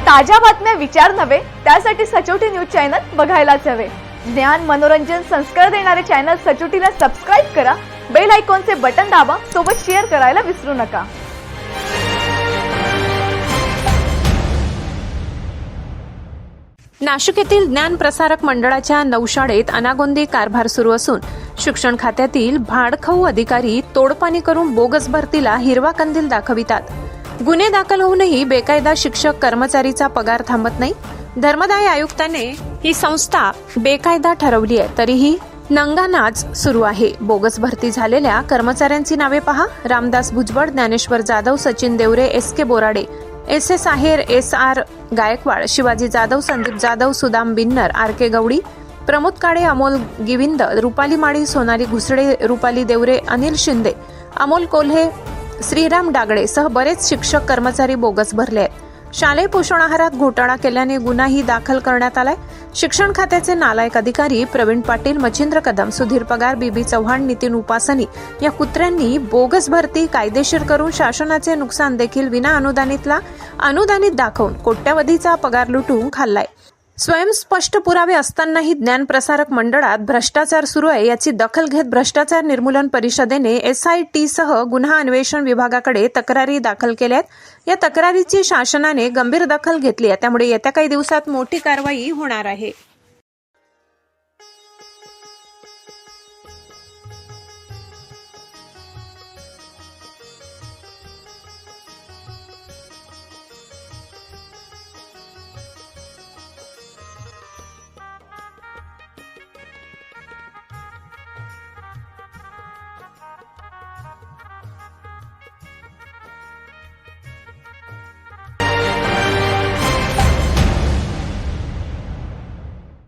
ताज्या बातम्या विचार नव्हे, त्यासाठी सचोटी न्यूज चॅनल बघायलाच हवे। ज्ञान, मनोरंजन, संस्कार देणारे चॅनल सचोटीला सबस्क्राइब करा, बेल आयकॉनचे बटन दाबा, सोबत शेअर करायला विसरू नका। नाशिक येथील ज्ञान प्रसारक मंडळाच्या 9 शाळेत अनागोंदी कारभार सुरू असून शिक्षण खात्यातील भाडखाऊ अधिकारी तोडपाणी करून बोगस भरतीला हिरवा कंदील दाखवितात। गुन्हे दाखल होऊनही बेकायदा शिक्षक कर्मचारीचा पगार थांबत नाही। धर्मदाय आयुक्तांनी ही संस्था बेकायदा ठरवली आहे, तरीही नंगानाच सुरू आहे। बोगस भरती झालेल्या कर्मचाऱ्यांची नावे पहा: Ramdas Bhujbal, Dnyaneshwar Jadhav, Sachin Deore, S K Borade, S S Aher, S R Gaikwad, Shivaji Jadhav, Sandeep Jadhav, Sudam Binner, R K Gawdi, Pramod Kale, Amol Govind, Rupali Mali, Sonali Ghusade, Rupali Deore, Anil Shinde, Amol Kolhe, Shriram Dagde सह बरेच शिक्षक कर्मचारी बोगस भरले आहेत। शालेय पोषण आहारात घोटाळा केल्याने गुन्हाही दाखल करण्यात आलाय। शिक्षण खात्याचे नालायक अधिकारी प्रवीण पाटील, मच्छिंद्र कदम, सुधीर पगार, बीबी चव्हाण, नितीन उपासनी या कुत्र्यांनी बोगस भरती कायदेशीर करून शासनाचे नुकसान देखील विना अनुदानितला अनुदानित दाखवून कोट्यावधीचा पगार लुटून खाल्लाय। स्वयंस्पष्ट पुरावे असतानाही ज्ञान प्रसारक मंडळात भ्रष्टाचार सुरू आहे याची दखल घेत भ्रष्टाचार निर्मूलन परिषदेने SIT सह गुन्हा अन्वेषण विभागाकडे तक्रारी दाखल केल्या आहेत। या तक्रारीची शासनाने गंभीर दखल घेतली आहे, त्यामुळे येत्या काही दिवसात मोठी कारवाई होणार आहे।